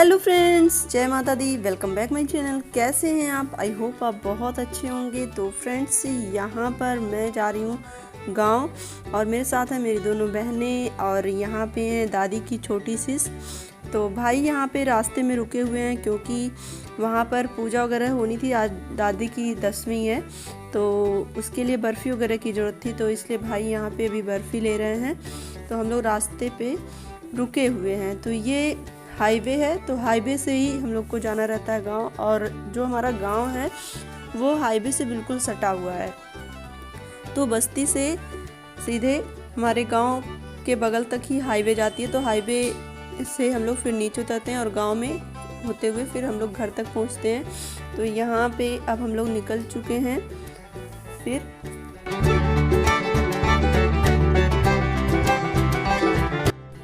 Hello friends, जय माता दी। Welcome back my channel. कैसे हैं आप? आई होप आप बहुत अच्छे होंगे। तो फ्रेंड्स, यहाँ पर मैं जा रही हूँ गांव और मेरे साथ हैं मेरी दोनों बहनें और यहाँ पे है दादी की छोटी सिस। तो भाई यहाँ पे रास्ते में रुके हुए हैं क्योंकि वहाँ पर पूजा वगैरह होनी थी। आज दादी की 10वीं है तो उसके लिए बर्फ़ी वगैरह की ज़रूरत थी, तो इसलिए भाई यहाँ पे अभी बर्फ़ी ले रहे हैं। तो हम लोग रास्ते पे रुके हुए हैं। तो ये हाईवे है, तो हाईवे से ही हम लोग को जाना रहता है गांव, और जो हमारा गांव है वो हाईवे से बिल्कुल सटा हुआ है। तो बस्ती से सीधे हमारे गांव के बगल तक ही हाईवे जाती है। तो हाईवे से हम लोग फिर नीचे उतरते हैं और गांव में होते हुए फिर हम लोग घर तक पहुंचते हैं। तो यहाँ पे अब हम लोग निकल चुके हैं। फिर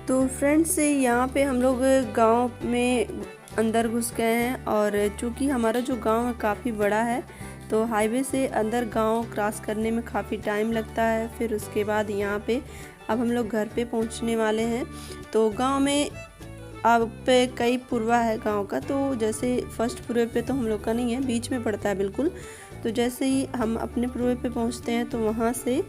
तो फ्रेंड्स, यहाँ पे हम लोग गांव में अंदर घुस गए हैं, और चूँकि हमारा जो गांव है काफ़ी बड़ा है तो हाईवे से अंदर गांव क्रॉस करने में काफ़ी टाइम लगता है। फिर उसके बाद यहाँ पे अब हम लोग घर पे पहुँचने वाले हैं। तो गांव में अब पे कई पूर्वा है गांव का। तो जैसे फर्स्ट पूर्वे पे तो हम लोग का नहीं है, बीच में पड़ता है बिल्कुल। तो जैसे ही हम अपने पूर्वे पे पहुँचते हैं तो वहाँ से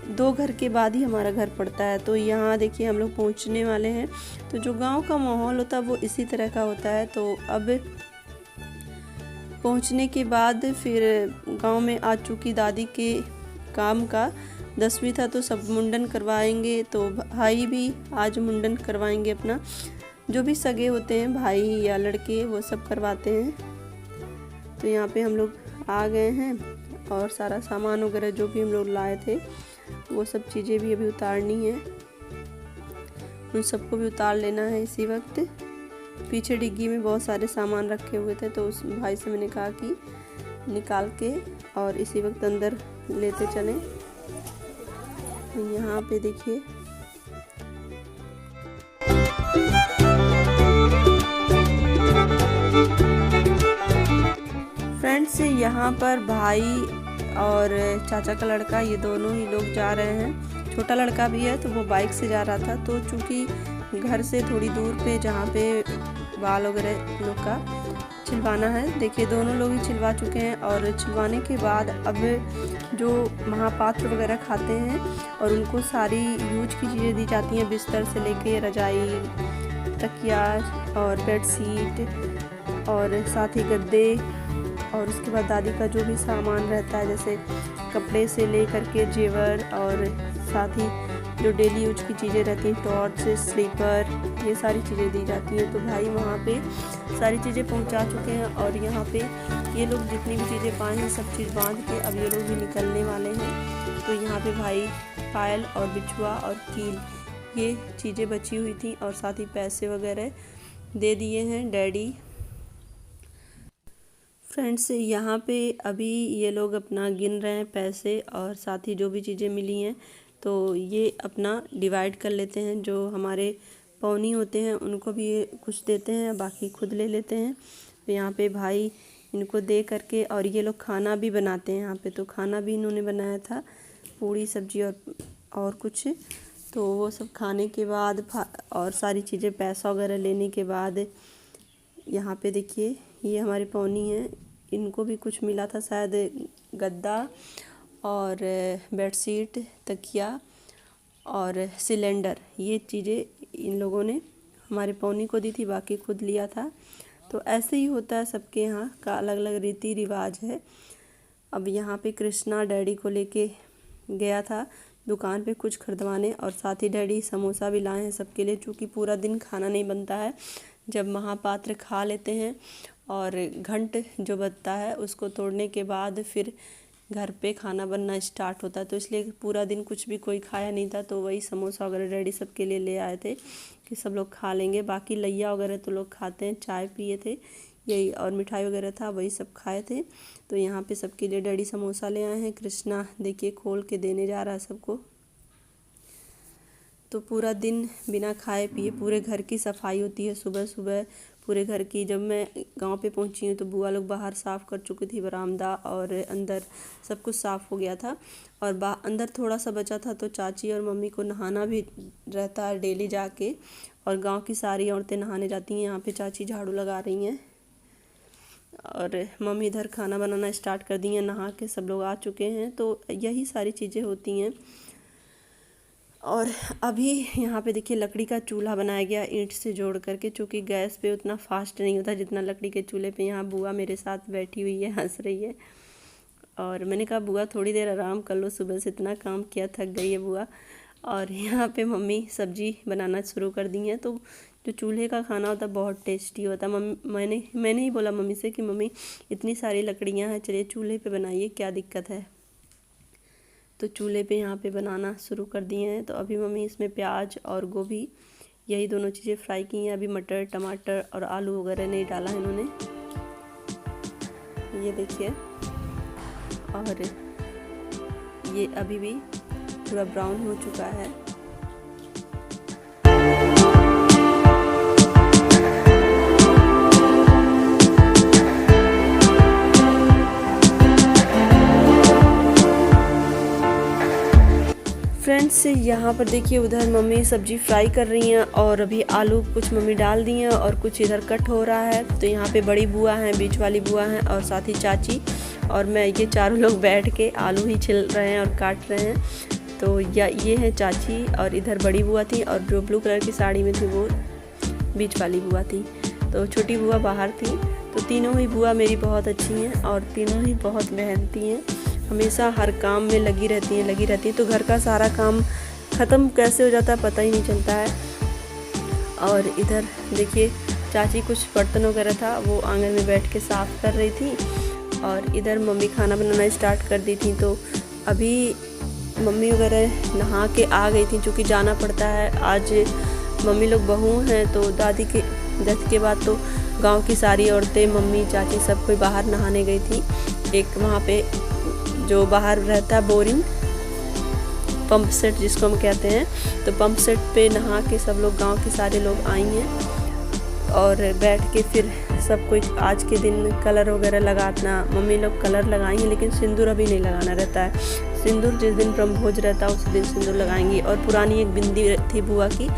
2 घर के बाद ही हमारा घर पड़ता है। तो यहाँ देखिए हम लोग पहुँचने वाले हैं। तो जो गांव का माहौल होता है वो इसी तरह का होता है। तो अब पहुँचने के बाद फिर गांव में आ चुकी दादी के काम का 10वीं था तो सब मुंडन करवाएंगे। तो भाई भी आज मुंडन करवाएंगे अपना। जो भी सगे होते हैं भाई या लड़के वो सब करवाते हैं। तो यहाँ पे हम लोग आ गए हैं और सारा सामान वगैरह जो भी हम लोग लाए थे वो सब चीज़ें भी अभी उतारनी है। उन सबको भी उतार लेना है इसी वक्त। पीछे डिग्गी में बहुत सारे सामान रखे हुए थे तो उस भाई से मैंने कहा कि निकाल के और इसी वक्त अंदर लेते चलें। यहाँ पे देखिए फ्रेंड्स, यहाँ पर भाई और चाचा का लड़का ये दोनों ही लोग जा रहे हैं। छोटा लड़का भी है तो वो बाइक से जा रहा था। तो चूँकि घर से थोड़ी दूर पे जहाँ पे बाल वगैरह लोग का छिलवाना है, देखिए दोनों लोग ही छिलवा चुके हैं। और छिलवाने के बाद अब जो महापात्र वगैरह खाते हैं और उनको सारी यूज की चीज़ें दी जाती हैं, बिस्तर से लेके रजाई, तकिया और बेडशीट और साथ ही गद्दे। और उसके बाद दादी का जो भी सामान रहता है जैसे कपड़े से ले करके जेवर, और साथ ही जो डेली यूज की चीज़ें रहती हैं, टॉर्च, स्लीपर, ये सारी चीज़ें दी जाती हैं। तो भाई वहाँ पे सारी चीज़ें पहुँचा चुके हैं और यहाँ पे ये लोग जितनी भी चीज़ें पाए हैं सब चीज़ बांध के अब ये लोग भी निकलने वाले हैं। तो यहाँ पे भाई पायल और बिछुआ और कील ये चीज़ें बची हुई थी और साथ ही पैसे वगैरह दे दिए हैं डैडी। फ्रेंड्स, यहाँ पे अभी ये लोग अपना गिन रहे हैं पैसे और साथ ही जो भी चीज़ें मिली हैं तो ये अपना डिवाइड कर लेते हैं। जो हमारे पौनी होते हैं उनको भी कुछ देते हैं, बाकी खुद ले लेते हैं। तो यहाँ पे भाई इनको दे करके और ये लोग खाना भी बनाते हैं यहाँ पे। तो खाना भी इन्होंने बनाया था, पूड़ी सब्जी और कुछ। तो वो सब खाने के बाद और सारी चीज़ें पैसा वगैरह लेने के बाद यहाँ पे देखिए ये हमारी पौनी है, इनको भी कुछ मिला था शायद गद्दा और बेडशीट, तकिया और सिलेंडर। ये चीज़ें इन लोगों ने हमारे पौनी को दी थी, बाकी खुद लिया था। तो ऐसे ही होता है, सबके यहाँ का अलग अलग रीति रिवाज है। अब यहाँ पे कृष्णा डैडी को लेके गया था दुकान पे कुछ खरीदवाने, और साथ ही डैडी समोसा भी लाए हैं सबके लिए। चूँकि पूरा दिन खाना नहीं बनता है, जब महापात्र खा लेते हैं और घंट जो बजता है उसको तोड़ने के बाद फिर घर पे खाना बनना स्टार्ट होता है। तो इसलिए पूरा दिन कुछ भी कोई खाया नहीं था, तो वही समोसा वगैरह डैडी सबके लिए ले आए थे कि सब लोग खा लेंगे। बाकी लैया वगैरह तो लोग खाते हैं, चाय पिए थे यही, और मिठाई वगैरह था वही सब खाए थे। तो यहाँ पे सबके लिए डैडी समोसा ले आए हैं। कृष्णा देखिए खोल के देने जा रहा है सबको। तो पूरा दिन बिना खाए पिए पूरे घर की सफाई होती है, सुबह सुबह पूरे घर की। जब मैं गांव पे पहुंची हूँ तो बुआ लोग बाहर साफ़ कर चुकी थी, बरामदा और अंदर सब कुछ साफ़ हो गया था। और अंदर थोड़ा सा बचा था तो चाची और मम्मी को नहाना भी रहता है डेली जाके, और गांव की सारी औरतें नहाने जाती हैं। यहाँ पे चाची झाड़ू लगा रही हैं और मम्मी इधर खाना बनाना स्टार्ट कर दी हैं। नहा के सब लोग आ चुके हैं, तो यही सारी चीज़ें होती हैं। और अभी यहाँ पे देखिए लकड़ी का चूल्हा बनाया गया ईंट से जोड़ करके, चूँकि गैस पे उतना फास्ट नहीं होता जितना लकड़ी के चूल्हे पे। यहाँ बुआ मेरे साथ बैठी हुई है, हंस रही है। और मैंने कहा बुआ थोड़ी देर आराम कर लो, सुबह से इतना काम किया, थक गई है बुआ। और यहाँ पे मम्मी सब्जी बनाना शुरू कर दी हैं। तो जो चूल्हे का खाना होता है बहुत टेस्टी होता है। मैंने ही बोला मम्मी से कि मम्मी इतनी सारी लकड़ियाँ हैं, चलिए चूल्हे पे बनाइए, क्या दिक्कत है। तो चूल्हे पे यहाँ पे बनाना शुरू कर दिए हैं। तो अभी मम्मी इसमें प्याज और गोभी, यही दोनों चीज़ें फ्राई की हैं। अभी मटर, टमाटर और आलू वगैरह नहीं डाला है इन्होंने, ये देखिए। और ये अभी भी पूरा ब्राउन हो चुका है। फ्रेंड्स यहाँ पर देखिए उधर मम्मी सब्जी फ्राई कर रही हैं और अभी आलू कुछ मम्मी डाल दी हैं और कुछ इधर कट हो रहा है। तो यहाँ पे बड़ी बुआ हैं, बीच वाली बुआ हैं और साथ ही चाची और मैं, ये चारों लोग बैठ के आलू ही छिल रहे हैं और काट रहे हैं। तो ये है चाची और इधर बड़ी बुआ थी, और जो ब्लू कलर की साड़ी में थी वो बीच वाली बुआ थी। तो छोटी बुआ बाहर थी। तो तीनों ही बुआ मेरी बहुत अच्छी हैं और तीनों ही बहुत मेहनती हैं, हमेशा हर काम में लगी रहती हैं। तो घर का सारा काम ख़त्म कैसे हो जाता है पता ही नहीं चलता है। और इधर देखिए चाची कुछ बर्तन वगैरह था वो आंगन में बैठ के साफ़ कर रही थी, और इधर मम्मी खाना बनाना स्टार्ट कर दी थी। तो अभी मम्मी वगैरह नहा के आ गई थी, चूँकि जाना पड़ता है। आज मम्मी लोग बहू हैं, तो दादी के डेथ के बाद तो गांव की सारी औरतें, मम्मी, चाची सब कोई बाहर नहाने गई थी। एक वहाँ पे जो बाहर रहता है बोरिंग, पंप सेट जिसको हम कहते हैं, तो पंप सेट पे नहा के सब लोग, गांव के सारे लोग आई हैं और बैठ के फिर सब कोई आज के दिन कलर वगैरह लगाना, मम्मी लोग कलर लगाई हैं, लेकिन सिंदूर अभी नहीं लगाना रहता है। सिंदूर जिस दिन ब्रह्मभोज रहता है उस दिन सिंदूर लगाएंगी। और पुरानी एक बिंदी थी बुआ की,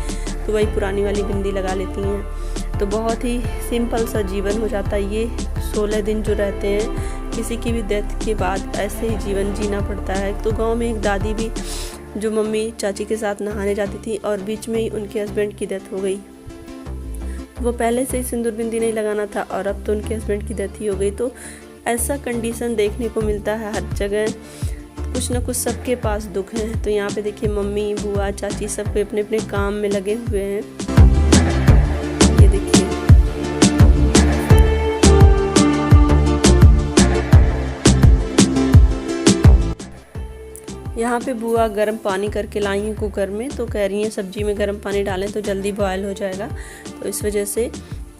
तो वही पुरानी वाली बिंदी लगा लेती हैं। तो बहुत ही सिंपल सा जीवन हो जाता है। ये 16 दिन जो रहते हैं, किसी की भी डेथ के बाद ऐसे ही जीवन जीना पड़ता है। तो गांव में एक दादी भी जो मम्मी चाची के साथ नहाने जाती थी और बीच में ही उनके हस्बैंड की डेथ हो गई। वो पहले से ही सिंदूर बिंदी नहीं लगाना था और अब तो उनके हस्बैंड की डेथ ही हो गई। तो ऐसा कंडीशन देखने को मिलता है हर जगह, कुछ ना कुछ सबके पास दुख है। तो यहाँ पे देखिए मम्मी, बुआ, चाची सब कोई अपने अपने काम में लगे हुए हैं। ये देखिए यहाँ पे बुआ गर्म पानी करके लाई हैं कुकर में, तो कह रही हैं सब्जी में गर्म पानी डालें तो जल्दी बॉयल हो जाएगा, तो इस वजह से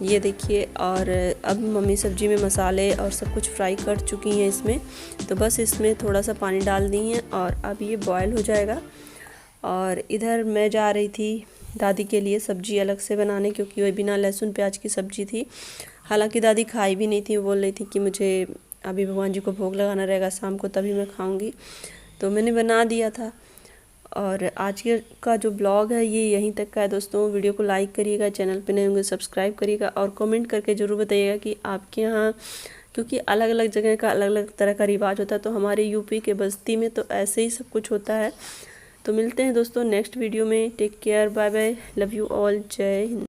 ये देखिए। और अब मम्मी सब्जी में मसाले और सब कुछ फ्राई कर चुकी हैं इसमें, तो बस इसमें थोड़ा सा पानी डाल दी हैं और अब ये बॉयल हो जाएगा। और इधर मैं जा रही थी दादी के लिए सब्जी अलग से बनाने, क्योंकि वह बिना लहसुन प्याज की सब्जी थी। हालांकि दादी खाई भी नहीं थी, वो बोल रही थी कि मुझे अभी भगवान जी को भोग लगाना रहेगा शाम को, तभी मैं खाऊंगी। तो मैंने बना दिया था। और आज का जो ब्लॉग है ये यहीं तक का है दोस्तों। वीडियो को लाइक करिएगा, चैनल पे नए होंगे सब्सक्राइब करिएगा और कमेंट करके ज़रूर बताइएगा कि आपके यहाँ, क्योंकि अलग अलग जगह का अलग अलग तरह का रिवाज होता है। तो हमारे यूपी के बस्ती में तो ऐसे ही सब कुछ होता है। तो मिलते हैं दोस्तों नेक्स्ट वीडियो में। Take care, bye bye, love you all, जय हिंद।